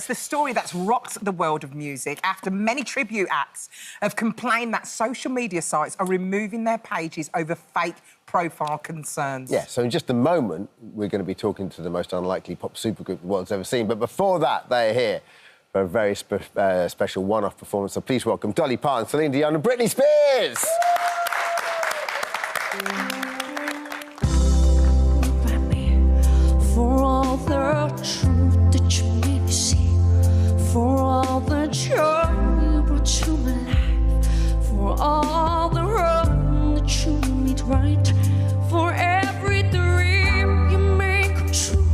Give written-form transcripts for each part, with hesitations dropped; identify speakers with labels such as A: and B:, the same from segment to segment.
A: It's the story that's rocked the world of music after many tribute acts have complained that social media sites are removing their pages over fake profile concerns.
B: Yeah, so in just a moment, we're going to be talking to the most unlikely pop supergroup the world's ever seen. But before that, they're here for a very special one-off performance. So please welcome Dolly, Parton, Celine, Dion and Britney Spears!
C: For all the truth that you made me see, for all the joy you brought to my life, for all the wrong that you made right, for every dream you made come true,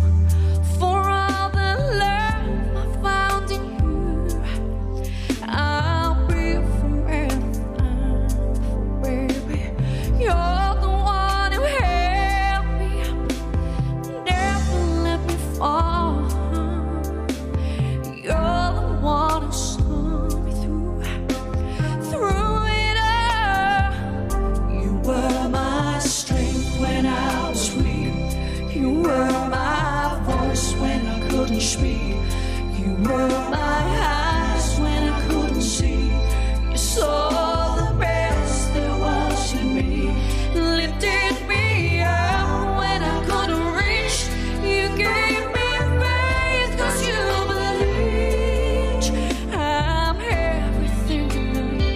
C: for all the love I found in you, I'll be forever, baby. You're the one who held me up, never let me fall. You're the one who saw me through it all. You were my strength when I was weak. You were my voice when I couldn't speak. You were my eyes when I couldn't see. You saw the best there was in me, lifted me up when I couldn't reach. You gave me faith 'cause you believed I'm everything to me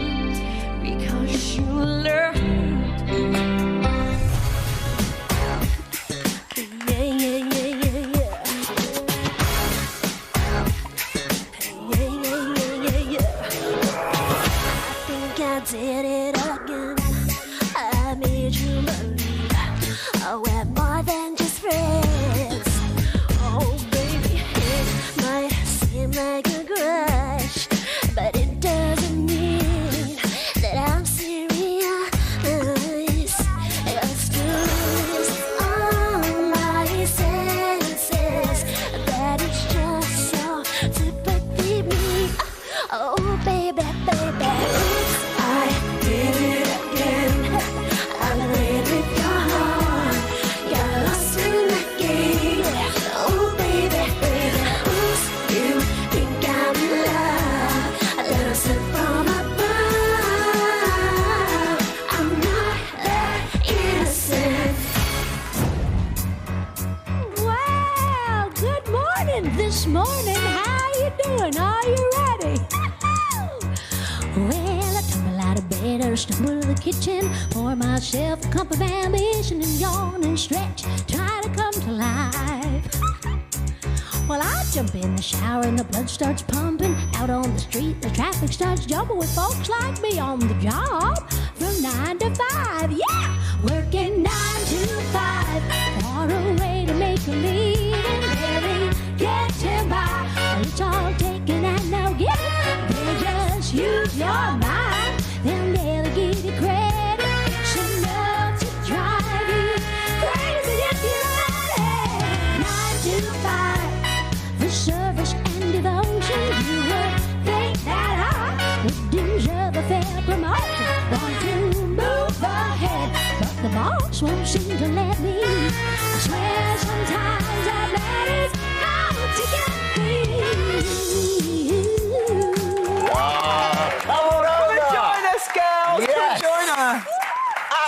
C: because you loved me. Yeah, yeah, yeah, yeah, yeah. Yeah, yeah, yeah, yeah, yeah. I think I did it again. I made you believe we're more than just friends. Oh, baby, it might seem like a crush, but it doesn't mean that I'm serious. It's just all my senses that it's just so sympathy me. Oh, baby, baby, oops, I did it again. I played with your heart, got lost in the game. Oh, baby, baby, oops, you think I'm in love, a little sip from above. I'm not that innocent. Well, good morning this morning. How you doing? Are you ready? Well, I tumble out of bed or stumble to the kitchen, pour myself a cup of ambition and yawn and stretch, try to come to life. Well, I jump in the shower and the blood starts pumping. Out on the street, the traffic starts jumping with folks like me on the job from 9 to 5. Yeah, working 9 to 5, far away to make a living, barely getting by. Well, it's all taken and no giving. They just use your mind, they'll never give you credit. So enough to drive you crazy if you let it. 9 to 5, for service and devotion. You would think that I would deserve a fair promotion. Want to move ahead, but the boss won't seem to let me. I swear sometimes I let it out to get me.
A: Come and join us, girls!
B: Yes.
A: Come and join us!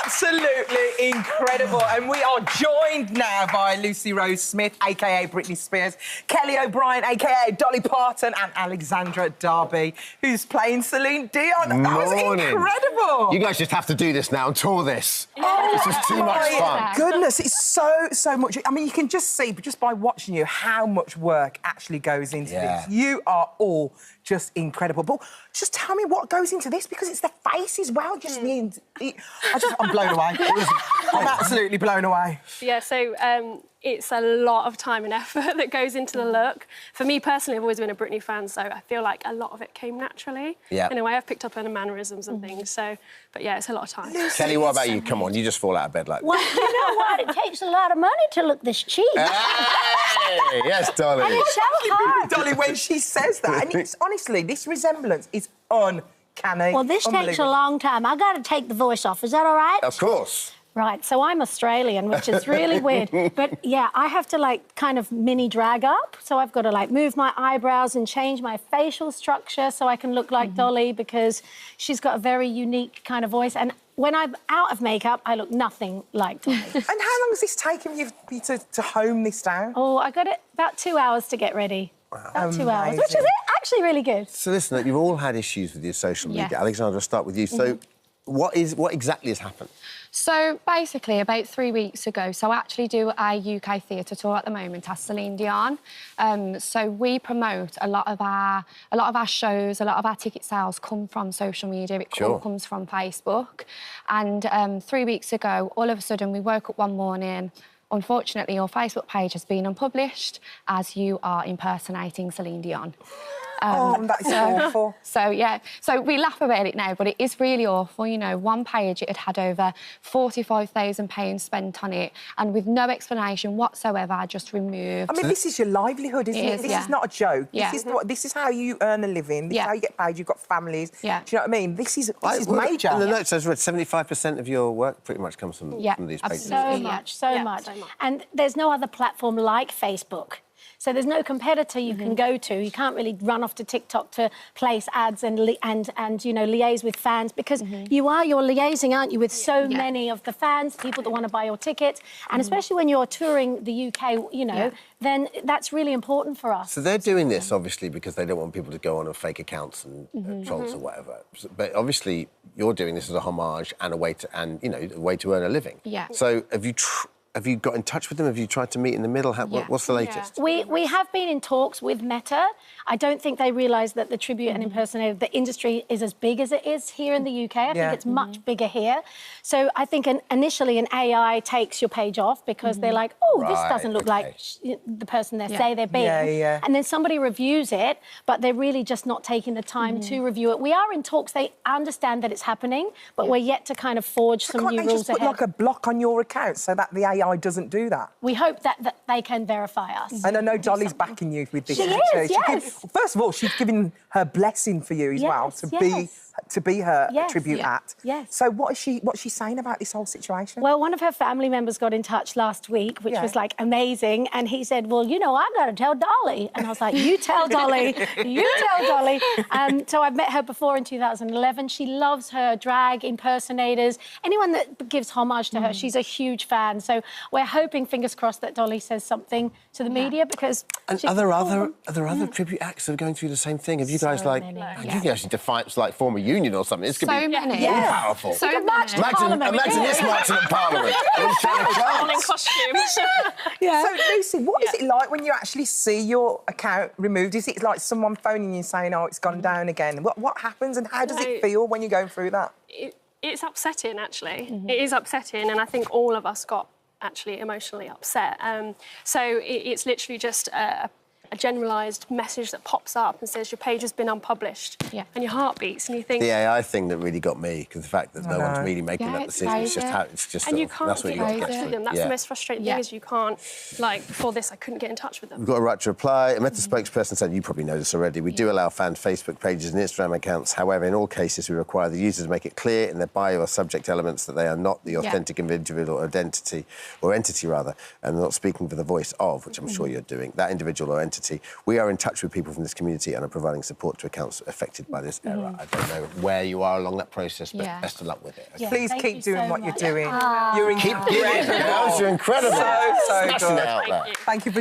A: Absolutely incredible. And we are joined now by Lucy Rose Smith, a.k.a. Britney Spears, Kelly O'Brien, a.k.a. Dolly Parton, and Alexandra Darby, who's playing Celine Dion. That was incredible!
B: You guys just have to do this now and tour this. This is too much fun.
A: Goodness, it's so much. I mean, you can just see, just by watching you, how much work actually goes into this. You are all just incredible. But just tell me what goes into this, because it's the face as well. I'm blown away. I'm absolutely blown away.
D: Yeah, so it's a lot of time and effort that goes into the look. For me personally, I've always been a Britney fan, so I feel like a lot of it came naturally.
B: Yeah.
D: In a way, I've picked up on the mannerisms and things, so... But yeah, it's a lot of time.
B: Kelly, what about you? Come on, you just fall out of bed like
E: Well, you know what? It takes a lot of money to look this cheap.
B: Hey! Yes, Dolly.
E: And it's so hard.
A: Dolly, when she says that, and it's honestly, this resemblance is uncanny.
E: Well, this takes a long time. I got to take the voice off. Is that all right?
B: Of course.
E: Right, so I'm Australian, which is really weird. But yeah, I have to like kind of mini drag up. So I've got to like move my eyebrows and change my facial structure so I can look like Dolly, because she's got a very unique kind of voice. And when I'm out of makeup, I look nothing like Dolly.
A: And how long has this taken you to hone this down?
E: Oh, I got it about 2 hours to get ready. About 2 hours, which is actually really good.
B: So listen, you've all had issues with your social media.
C: Yes.
B: Alexandra, I'll start with you. So what exactly has happened?
C: So basically, about 3 weeks ago, so I actually do a UK theatre tour at the moment as Celine Dion. So we promote a lot of our shows, a lot of our ticket sales come from social media. It all comes from Facebook. And 3 weeks ago, all of a sudden, we woke up one morning. Unfortunately, your Facebook page has been unpublished as you are impersonating Celine Dion.
A: That's awful.
C: So, yeah, so we laugh about it now, but it is really awful. You know, one page, it had over £45,000 spent on it, and with no explanation whatsoever, just removed.
A: I mean, this is your livelihood, isn't it? This is not a joke.
C: Yeah.
A: This is how you earn a living. This is how you get paid. You've got families.
C: Yeah.
A: Do you know what I mean? This is major.
B: And the note says 75% of your work pretty much comes from these pages.
E: So much. And there's no other platform like Facebook. So there's no competitor you can go to. You can't really run off to TikTok to place ads and you know, liaise with fans, because you're liaising, aren't you, with so many of the fans, people that want to buy your tickets, and especially when you're touring the UK, you know, then that's really important for us.
B: So they're doing this obviously because they don't want people to go on fake accounts and trolls or whatever. But obviously you're doing this as a homage and a way to earn a living.
C: Yeah.
B: So have you got in touch with them? Have you tried to meet in the middle? What's the latest?
E: We have been in talks with Meta. I don't think they realise that the tribute and impersonator, the industry is as big as it is here in the UK. I think it's much bigger here. So I think initially an AI takes your page off because they're like, oh, this doesn't look like the person they say they're being. And then somebody reviews it, but they're really just not taking the time to review it. We are in talks. They understand that it's happening, but we're yet to kind of forge some new rules ahead.
A: Can't they just put like a block on your account so that the AI doesn't do that?
E: We hope that they can verify us.
A: And I know Dolly's backing you with this.
E: She is, yes.
A: First of all, she's given her blessing for you as well to be her tribute act.
E: Yes.
A: So what's she saying about this whole situation?
E: Well, one of her family members got in touch last week, which was like amazing, and he said, well, you know, I've got to tell Dolly. And I was like, you tell Dolly, you tell Dolly. So I've met her before in 2011. She loves her drag impersonators. Anyone that gives homage to her, she's a huge fan. So we're hoping, fingers crossed, that Dolly says something to the media, because...
B: And are there other tribute acts that are going through the same thing? Have you guys, like... You can actually define, like, form a union or something. It's going to be all powerful.
C: So
B: imagine this marching at Parliament.
D: All in costumes.
A: So, Lucy, what is it like when you actually see your account removed? Is it like someone phoning you saying, oh, it's gone down again? What happens and how does it feel when you're going through that?
D: It's upsetting, actually. It is upsetting, and I think all of us got actually emotionally upset. So it's literally just a generalised message that pops up and says your page has been unpublished, and your heart beats, and you think...
B: The AI thing that really got me, because the fact that no one's really making that decision, it's just
D: and you can't
B: that's what
D: get
B: you
D: in
B: got
D: touch with them. That's the most frustrating thing, is you can't, like, before this, I couldn't get in touch with them.
B: We've got a right to reply. A Meta spokesperson said, you probably know this already, we do allow fan Facebook pages and Instagram accounts. However, in all cases, we require the users to make it clear in their bio or subject elements that they are not the authentic individual or entity, and not speaking for the voice of, which I'm sure you're doing, that individual or entity. We are in touch with people from this community and are providing support to accounts affected by this error. I don't know where you are along that process, but best of luck with it. Okay?
A: Please keep doing what you're doing. You're incredible.
B: Keep giving. You're incredible.
A: So
B: Smashing
A: good.
B: it out there.
A: Thank you for